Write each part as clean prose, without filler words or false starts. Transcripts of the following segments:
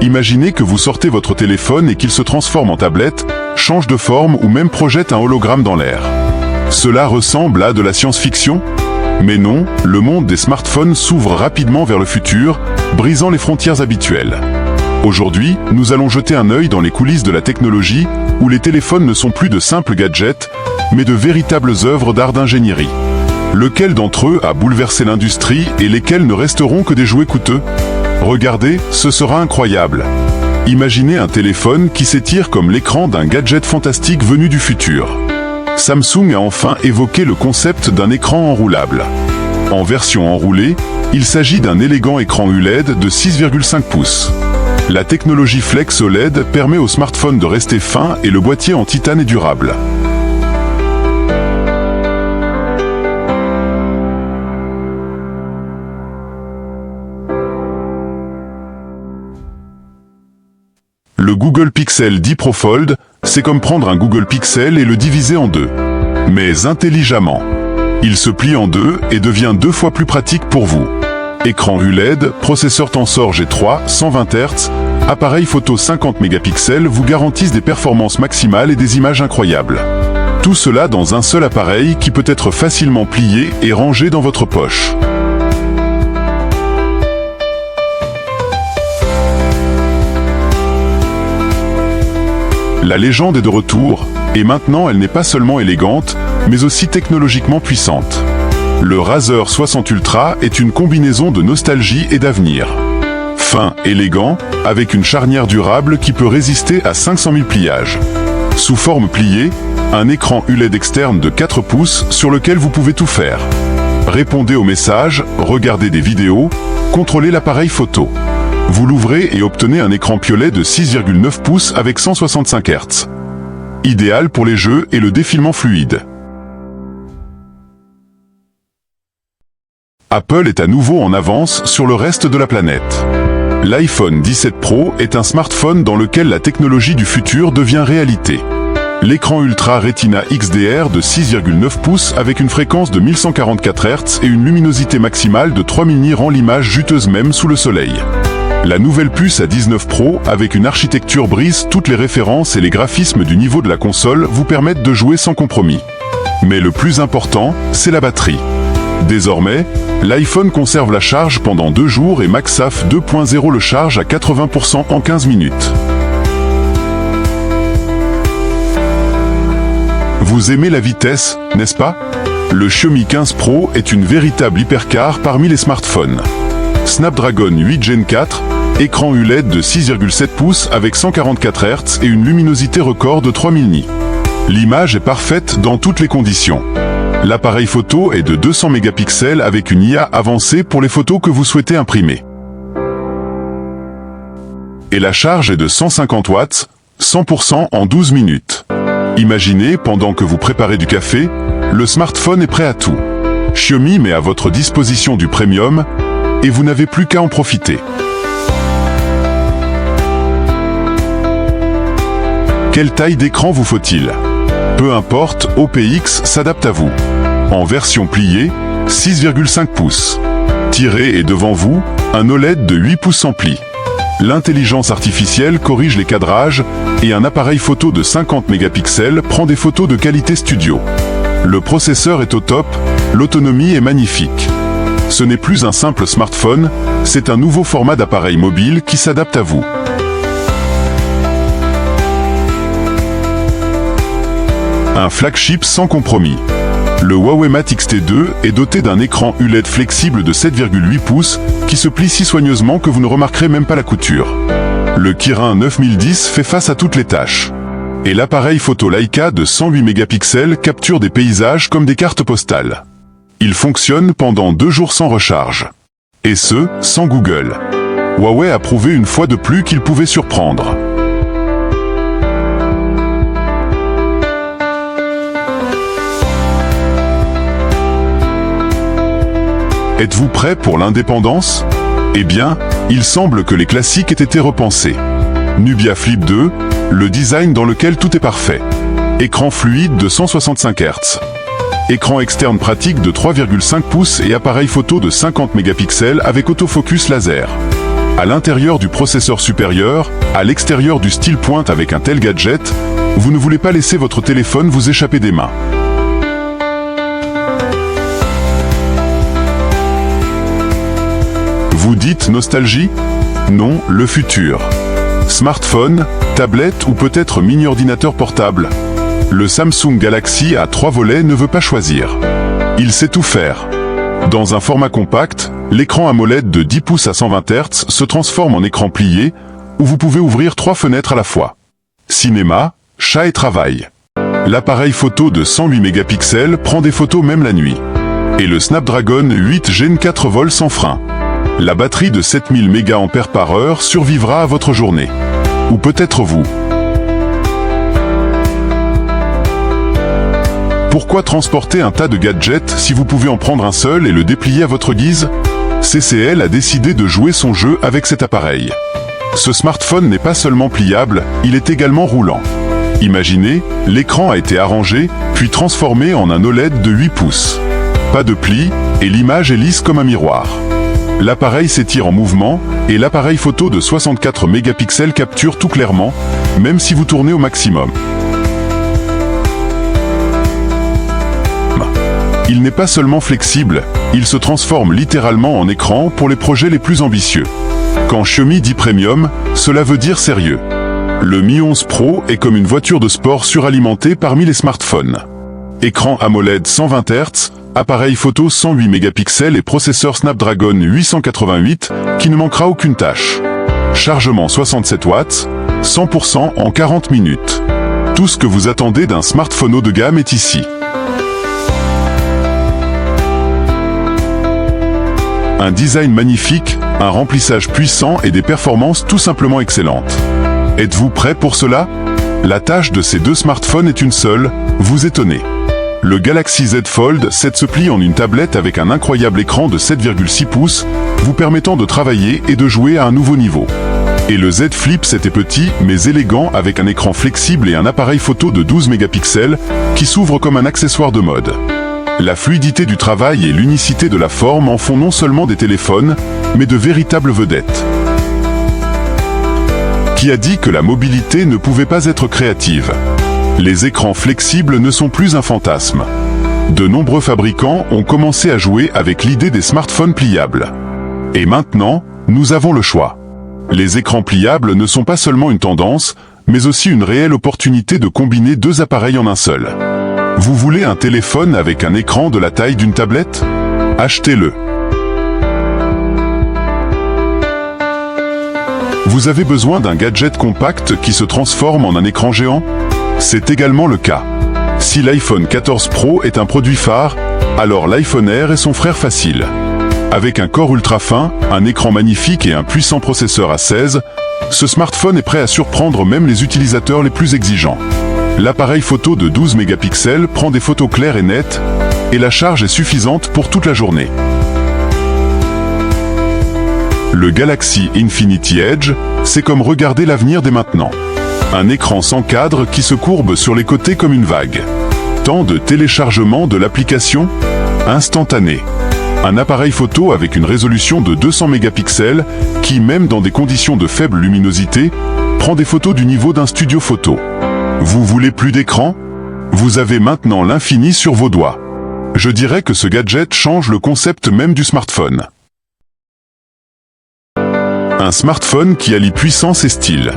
Imaginez que vous sortez votre téléphone et qu'il se transforme en tablette, change de forme ou même projette un hologramme dans l'air. Cela ressemble à de la science-fiction ? Mais non, le monde des smartphones s'ouvre rapidement vers le futur, brisant les frontières habituelles. Aujourd'hui, nous allons jeter un œil dans les coulisses de la technologie, où les téléphones ne sont plus de simples gadgets, mais de véritables œuvres d'art d'ingénierie. Lequel d'entre eux a bouleversé l'industrie et lesquels ne resteront que des jouets coûteux ? Regardez, ce sera incroyable. Imaginez un téléphone qui s'étire comme l'écran d'un gadget fantastique venu du futur. Samsung a enfin évoqué le concept d'un écran enroulable. En version enroulée, il s'agit d'un élégant écran ULED de 6,5 pouces. La technologie Flex OLED permet au smartphone de rester fin et le boîtier en titane est durable. Le Google Pixel 10 Pro Fold, c'est comme prendre un Google Pixel et le diviser en deux. Mais intelligemment. Il se plie en deux et devient 2 fois plus pratique pour vous. Écran ULED, processeur Tensor G3, 120 Hz, appareil photo 50 mégapixels vous garantissent des performances maximales et des images incroyables. Tout cela dans un seul appareil qui peut être facilement plié et rangé dans votre poche. La légende est de retour, et maintenant elle n'est pas seulement élégante, mais aussi technologiquement puissante. Le Razer 60 Ultra est une combinaison de nostalgie et d'avenir. Fin, élégant, avec une charnière durable qui peut résister à 500 000 pliages. Sous forme pliée, un écran ULED externe de 4 pouces sur lequel vous pouvez tout faire. Répondez aux messages, regardez des vidéos, contrôlez l'appareil photo. Vous l'ouvrez et obtenez un écran piolet de 6,9 pouces avec 165 Hz. Idéal pour les jeux et le défilement fluide. Apple est à nouveau en avance sur le reste de la planète. L'iPhone 17 Pro est un smartphone dans lequel la technologie du futur devient réalité. L'écran Ultra Retina XDR de 6,9 pouces avec une fréquence de 1144 Hz et une luminosité maximale de 3000 nits rend l'image juteuse même sous le soleil. La nouvelle puce A19 Pro, avec une architecture brise toutes les références et les graphismes du niveau de la console vous permettent de jouer sans compromis. Mais le plus important, c'est la batterie. Désormais, l'iPhone conserve la charge pendant 2 jours et MagSafe 2.0 le charge à 80% en 15 minutes. Vous aimez la vitesse, n'est-ce pas? Le Xiaomi 15 Pro est une véritable hypercar parmi les smartphones. Snapdragon 8 Gen 4, écran ULED de 6,7 pouces avec 144 Hz et une luminosité record de 3000 nits. L'image est parfaite dans toutes les conditions. L'appareil photo est de 200 mégapixels avec une IA avancée pour les photos que vous souhaitez imprimer. Et la charge est de 150 watts, 100% en 12 minutes. Imaginez, pendant que vous préparez du café, le smartphone est prêt à tout. Xiaomi met à votre disposition du premium, et vous n'avez plus qu'à en profiter. Quelle taille d'écran vous faut-il? Peu importe, OPX s'adapte à vous. En version pliée, 6,5 pouces. Tiré et devant vous, un OLED de 8 pouces en pli. L'intelligence artificielle corrige les cadrages et un appareil photo de 50 mégapixels prend des photos de qualité studio. Le processeur est au top, l'autonomie est magnifique. Ce n'est plus un simple smartphone, c'est un nouveau format d'appareil mobile qui s'adapte à vous. Un flagship sans compromis. Le Huawei Mate X-T2 est doté d'un écran ULED flexible de 7,8 pouces qui se plie si soigneusement que vous ne remarquerez même pas la couture. Le Kirin 9010 fait face à toutes les tâches. Et l'appareil photo Leica de 108 mégapixels capture des paysages comme des cartes postales. Il fonctionne pendant 2 jours sans recharge. Et ce, sans Google. Huawei a prouvé une fois de plus qu'il pouvait surprendre. Êtes-vous prêt pour l'indépendance? Eh bien, il semble que les classiques aient été repensés. Nubia Flip 2, le design dans lequel tout est parfait. Écran fluide de 165 Hz. Écran externe pratique de 3,5 pouces et appareil photo de 50 mégapixels avec autofocus laser. À l'intérieur du processeur supérieur, à l'extérieur du style pointe avec un tel gadget, vous ne voulez pas laisser votre téléphone vous échapper des mains. Vous dites nostalgie? Non, le futur. Smartphone, tablette ou peut-être mini-ordinateur portable. Le Samsung Galaxy à 3 volets ne veut pas choisir. Il sait tout faire. Dans un format compact, l'écran AMOLED de 10 pouces à 120 Hz se transforme en écran plié, où vous pouvez ouvrir 3 fenêtres à la fois. Cinéma, chat et travail. L'appareil photo de 108 mégapixels prend des photos même la nuit. Et le Snapdragon 8 Gen 4 vole sans frein. La batterie de 7000 mAh survivra à votre journée. Ou peut-être vous. Pourquoi transporter un tas de gadgets si vous pouvez en prendre un seul et le déplier à votre guise? CCL a décidé de jouer son jeu avec cet appareil. Ce smartphone n'est pas seulement pliable, il est également roulant. Imaginez, l'écran a été arrangé, puis transformé en un OLED de 8 pouces. Pas de plis, et l'image est lisse comme un miroir. L'appareil s'étire en mouvement, et l'appareil photo de 64 mégapixels capture tout clairement, même si vous tournez au maximum. Il n'est pas seulement flexible, il se transforme littéralement en écran pour les projets les plus ambitieux. Quand Xiaomi dit premium, cela veut dire sérieux. Le Mi 11 Pro est comme une voiture de sport suralimentée parmi les smartphones. Écran AMOLED 120 Hz, appareil photo 108 mégapixels et processeur Snapdragon 888 qui ne manquera aucune tâche. Chargement 67 watts, 100% en 40 minutes. Tout ce que vous attendez d'un smartphone haut de gamme est ici. Un design magnifique, un remplissage puissant et des performances tout simplement excellentes. Êtes-vous prêt pour cela? La tâche de ces deux smartphones est une seule, vous étonner. Le Galaxy Z Fold 7 se plie en une tablette avec un incroyable écran de 7,6 pouces, vous permettant de travailler et de jouer à un nouveau niveau. Et le Z Flip 7 est petit, mais élégant avec un écran flexible et un appareil photo de 12 mégapixels, qui s'ouvre comme un accessoire de mode. La fluidité du travail et l'unicité de la forme en font non seulement des téléphones, mais de véritables vedettes. Qui a dit que la mobilité ne pouvait pas être créative? Les écrans flexibles ne sont plus un fantasme. De nombreux fabricants ont commencé à jouer avec l'idée des smartphones pliables. Et maintenant, nous avons le choix. Les écrans pliables ne sont pas seulement une tendance, mais aussi une réelle opportunité de combiner deux appareils en un seul. Vous voulez un téléphone avec un écran de la taille d'une tablette? Achetez-le. Vous avez besoin d'un gadget compact qui se transforme en un écran géant? C'est également le cas. Si l'iPhone 14 Pro est un produit phare, alors l'iPhone Air est son frère facile. Avec un corps ultra fin, un écran magnifique et un puissant processeur A16, ce smartphone est prêt à surprendre même les utilisateurs les plus exigeants. L'appareil photo de 12 mégapixels prend des photos claires et nettes, et la charge est suffisante pour toute la journée. Le Galaxy Infinity Edge, c'est comme regarder l'avenir dès maintenant. Un écran sans cadre qui se courbe sur les côtés comme une vague. Temps de téléchargement de l'application instantané. Un appareil photo avec une résolution de 200 mégapixels qui, même dans des conditions de faible luminosité, prend des photos du niveau d'un studio photo. Vous voulez plus d'écran? Vous avez maintenant l'infini sur vos doigts. Je dirais que ce gadget change le concept même du smartphone. Un smartphone qui allie puissance et style.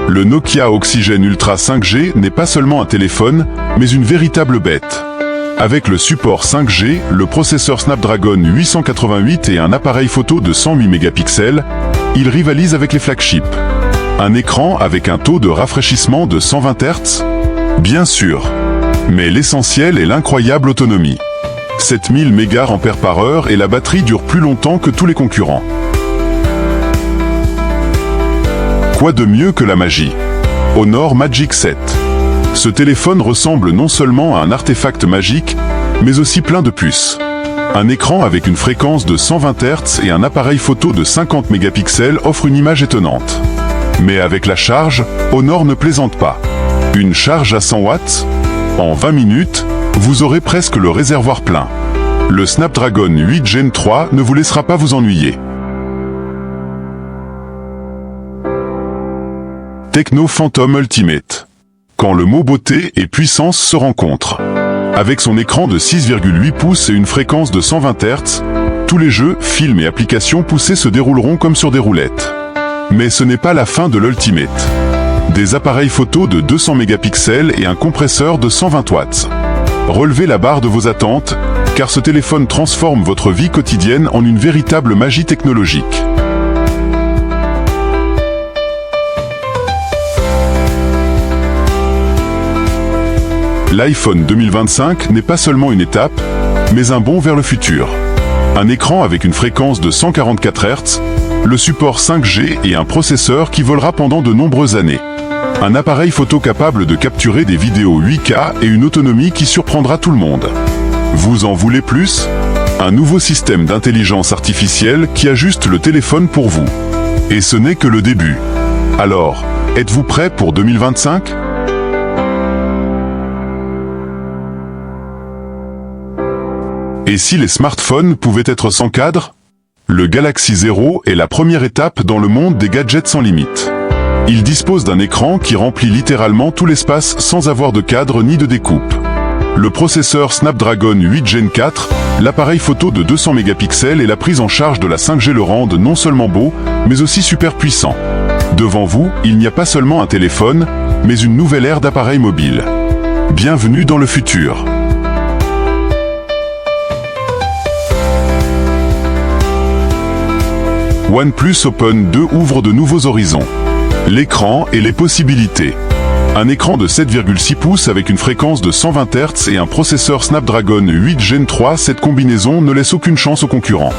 Le Nokia Oxygen Ultra 5G n'est pas seulement un téléphone, mais une véritable bête. Avec le support 5G, le processeur Snapdragon 888 et un appareil photo de 108 mégapixels, il rivalise avec les flagships. Un écran avec un taux de rafraîchissement de 120 Hz? Bien sûr. Mais l'essentiel est l'incroyable autonomie. 7000 mAh et la batterie dure plus longtemps que tous les concurrents. Quoi de mieux que la magie? Honor Magic 7. Ce téléphone ressemble non seulement à un artefact magique, mais aussi plein de puces. Un écran avec une fréquence de 120 Hz et un appareil photo de 50 mégapixels offre une image étonnante. Mais avec la charge, Honor ne plaisante pas. Une charge à 100 watts? En 20 minutes, vous aurez presque le réservoir plein. Le Snapdragon 8 Gen 3 ne vous laissera pas vous ennuyer. Tecno Phantom Ultimate. Quand le mot beauté et puissance se rencontrent. Avec son écran de 6,8 pouces et une fréquence de 120 Hz, tous les jeux, films et applications poussées se dérouleront comme sur des roulettes. Mais ce n'est pas la fin de l'Ultimate. Des appareils photo de 200 mégapixels et un compresseur de 120 watts. Relevez la barre de vos attentes, car ce téléphone transforme votre vie quotidienne en une véritable magie technologique. L'iPhone 2025 n'est pas seulement une étape, mais un bond vers le futur. Un écran avec une fréquence de 144 Hz, le support 5G et un processeur qui volera pendant de nombreuses années. Un appareil photo capable de capturer des vidéos 8K et une autonomie qui surprendra tout le monde. Vous en voulez plus? Un nouveau système d'intelligence artificielle qui ajuste le téléphone pour vous. Et ce n'est que le début. Alors, êtes-vous prêt pour 2025? Et si les smartphones pouvaient être sans cadre? Le Galaxy Zero est la première étape dans le monde des gadgets sans limite. Il dispose d'un écran qui remplit littéralement tout l'espace sans avoir de cadre ni de découpe. Le processeur Snapdragon 8 Gen 4, l'appareil photo de 200 mégapixels et la prise en charge de la 5G le rendent non seulement beau, mais aussi super puissant. Devant vous, il n'y a pas seulement un téléphone, mais une nouvelle ère d'appareils mobiles. Bienvenue dans le futur. OnePlus Open 2 ouvre de nouveaux horizons. L'écran et les possibilités. Un écran de 7,6 pouces avec une fréquence de 120 Hz et un processeur Snapdragon 8 Gen 3, cette combinaison ne laisse aucune chance aux concurrents.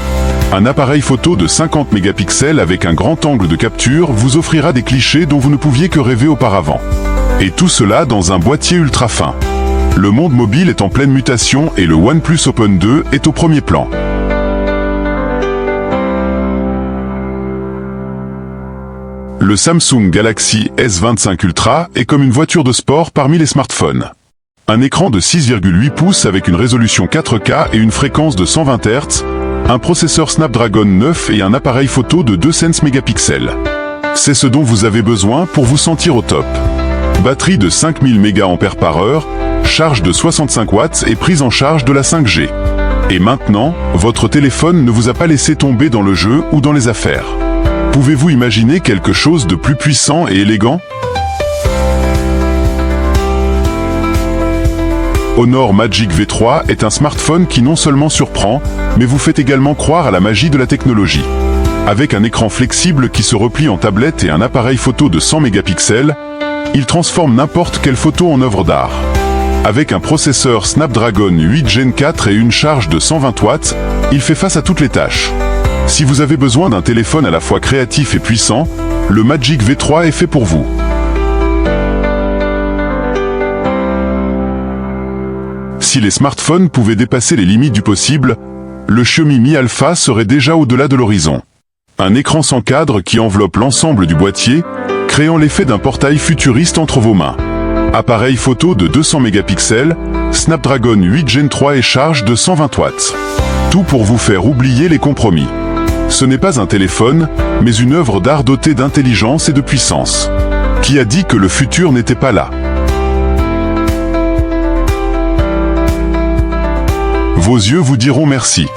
Un appareil photo de 50 mégapixels avec un grand angle de capture vous offrira des clichés dont vous ne pouviez que rêver auparavant. Et tout cela dans un boîtier ultra fin. Le monde mobile est en pleine mutation et le OnePlus Open 2 est au premier plan. Le Samsung Galaxy S25 Ultra est comme une voiture de sport parmi les smartphones. Un écran de 6,8 pouces avec une résolution 4K et une fréquence de 120 Hz, un processeur Snapdragon 9 et un appareil photo de 200 mégapixels. C'est ce dont vous avez besoin pour vous sentir au top. Batterie de 5000 mAh, charge de 65 watts et prise en charge de la 5G. Et maintenant, votre téléphone ne vous a pas laissé tomber dans le jeu ou dans les affaires. Pouvez-vous imaginer quelque chose de plus puissant et élégant? Honor Magic V3 est un smartphone qui non seulement surprend, mais vous fait également croire à la magie de la technologie. Avec un écran flexible qui se replie en tablette et un appareil photo de 100 mégapixels, il transforme n'importe quelle photo en œuvre d'art. Avec un processeur Snapdragon 8 Gen 4 et une charge de 120 watts, il fait face à toutes les tâches. Si vous avez besoin d'un téléphone à la fois créatif et puissant, le Magic V3 est fait pour vous. Si les smartphones pouvaient dépasser les limites du possible, le Xiaomi Mi Alpha serait déjà au-delà de l'horizon. Un écran sans cadre qui enveloppe l'ensemble du boîtier, créant l'effet d'un portail futuriste entre vos mains. Appareil photo de 200 mégapixels, Snapdragon 8 Gen 3 et charge de 120 watts. Tout pour vous faire oublier les compromis. Ce n'est pas un téléphone, mais une œuvre d'art dotée d'intelligence et de puissance. Qui a dit que le futur n'était pas là? Vos yeux vous diront merci.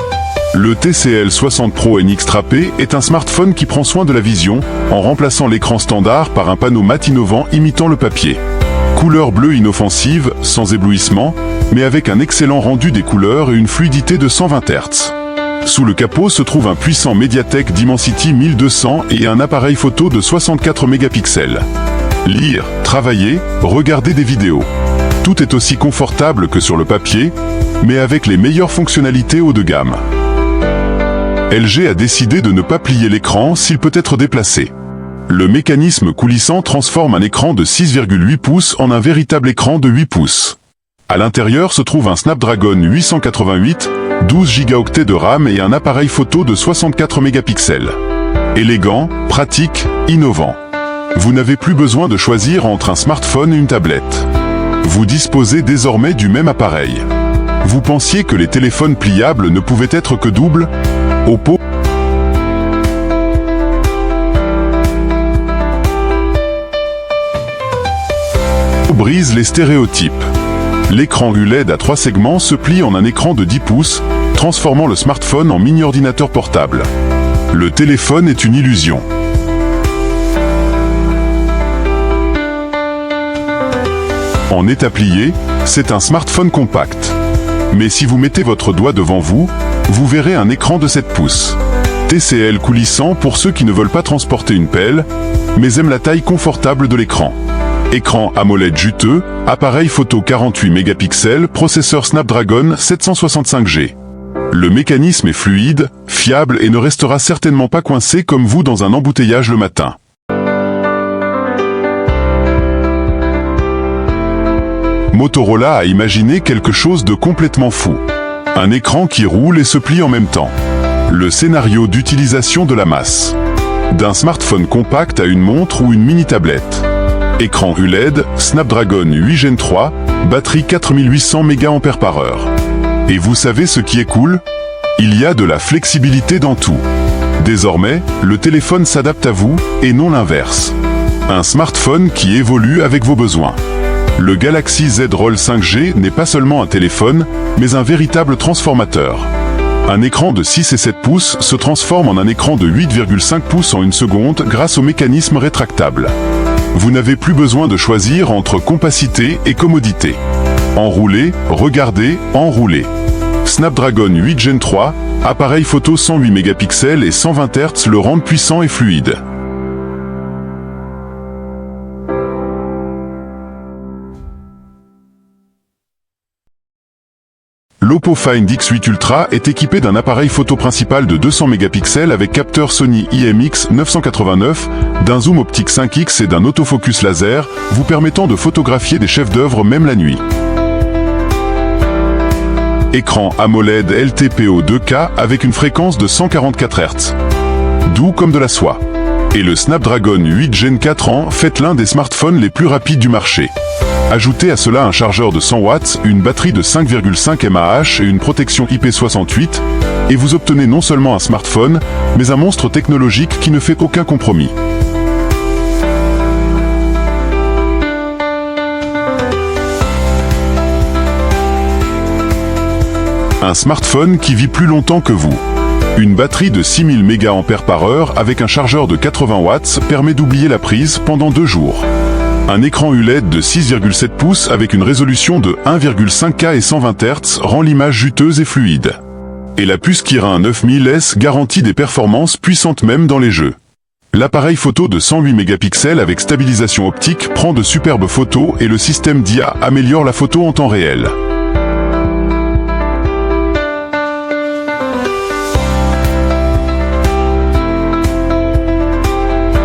Le TCL 60 Pro NX Trapé est un smartphone qui prend soin de la vision, en remplaçant l'écran standard par un panneau mat innovant imitant le papier. Couleur bleue inoffensive, sans éblouissement, mais avec un excellent rendu des couleurs et une fluidité de 120 Hz. Sous le capot se trouve un puissant Mediatek Dimensity 1200 et un appareil photo de 64 mégapixels. Lire, travailler, regarder des vidéos. Tout est aussi confortable que sur le papier, mais avec les meilleures fonctionnalités haut de gamme. LG a décidé de ne pas plier l'écran s'il peut être déplacé. Le mécanisme coulissant transforme un écran de 6,8 pouces en un véritable écran de 8 pouces. À l'intérieur se trouve un Snapdragon 888, 12 Go de RAM et un appareil photo de 64 mégapixels. Élégant, pratique, innovant. Vous n'avez plus besoin de choisir entre un smartphone et une tablette. Vous disposez désormais du même appareil. Vous pensiez que les téléphones pliables ne pouvaient être que doubles? Oppo brise les stéréotypes. L'écran ULED à 3 segments se plie en un écran de 10 pouces, transformant le smartphone en mini-ordinateur portable. Le téléphone est une illusion. En état plié, c'est un smartphone compact. Mais si vous mettez votre doigt devant vous, vous verrez un écran de 7 pouces. TCL coulissant pour ceux qui ne veulent pas transporter une pelle, mais aiment la taille confortable de l'écran. Écran AMOLED juteux, appareil photo 48 mégapixels, processeur Snapdragon 765G. Le mécanisme est fluide, fiable et ne restera certainement pas coincé comme vous dans un embouteillage le matin. Motorola a imaginé quelque chose de complètement fou. Un écran qui roule et se plie en même temps. Le scénario d'utilisation de la masse. D'un smartphone compact à une montre ou une mini-tablette. Écran ULED, Snapdragon 8 Gen 3, batterie 4800 mAh. Et vous savez ce qui est cool? Il y a de la flexibilité dans tout. Désormais, le téléphone s'adapte à vous, et non l'inverse. Un smartphone qui évolue avec vos besoins. Le Galaxy Z Roll 5G n'est pas seulement un téléphone, mais un véritable transformateur. Un écran de 6 et 7 pouces se transforme en un écran de 8,5 pouces en une seconde grâce au mécanisme rétractable. Vous n'avez plus besoin de choisir entre compacité et commodité. Enrouler, regarder, enrouler. Snapdragon 8 Gen 3, appareil photo 108 mégapixels et 120 Hz le rendent puissant et fluide. L'Oppo Find X8 Ultra est équipé d'un appareil photo principal de 200 mégapixels avec capteur Sony IMX 989, d'un zoom optique 5x et d'un autofocus laser, vous permettant de photographier des chefs-d'œuvre même la nuit. Écran AMOLED LTPO 2K avec une fréquence de 144 Hz. Doux comme de la soie. Et le Snapdragon 8 Gen 4 en fait l'un des smartphones les plus rapides du marché. Ajoutez à cela un chargeur de 100 watts, une batterie de 5,5 mAh et une protection IP68, et vous obtenez non seulement un smartphone, mais un monstre technologique qui ne fait aucun compromis. Un smartphone qui vit plus longtemps que vous. Une batterie de 6000 mAh avec un chargeur de 80 watts permet d'oublier la prise pendant 2 jours. Un écran ULED de 6,7 pouces avec une résolution de 1,5K et 120 Hz rend l'image juteuse et fluide. Et la puce Kirin 9000S garantit des performances puissantes même dans les jeux. L'appareil photo de 108 mégapixels avec stabilisation optique prend de superbes photos et le système d'IA améliore la photo en temps réel.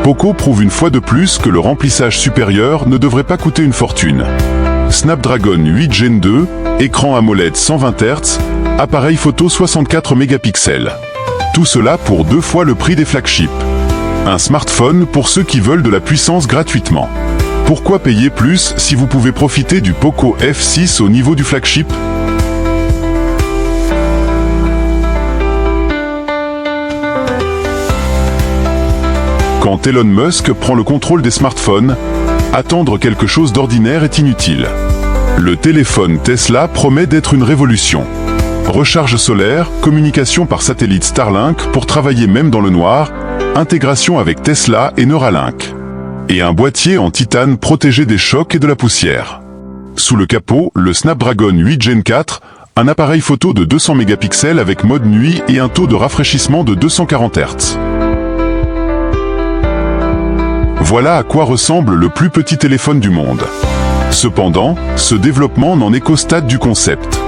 Poco prouve une fois de plus que le remplissage supérieur ne devrait pas coûter une fortune. Snapdragon 8 Gen 2, écran AMOLED 120 Hz, appareil photo 64 mégapixels. Tout cela pour 2 fois le prix des flagships. Un smartphone pour ceux qui veulent de la puissance gratuitement. Pourquoi payer plus si vous pouvez profiter du Poco F6 au niveau du flagship ? Quand Elon Musk prend le contrôle des smartphones, attendre quelque chose d'ordinaire est inutile. Le téléphone Tesla promet d'être une révolution. Recharge solaire, communication par satellite Starlink pour travailler même dans le noir, intégration avec Tesla et Neuralink. Et un boîtier en titane protégé des chocs et de la poussière. Sous le capot, le Snapdragon 8 Gen 4, un appareil photo de 200 mégapixels avec mode nuit et un taux de rafraîchissement de 240 Hz. Voilà à quoi ressemble le plus petit téléphone du monde. Cependant, ce développement n'en est qu'au stade du concept.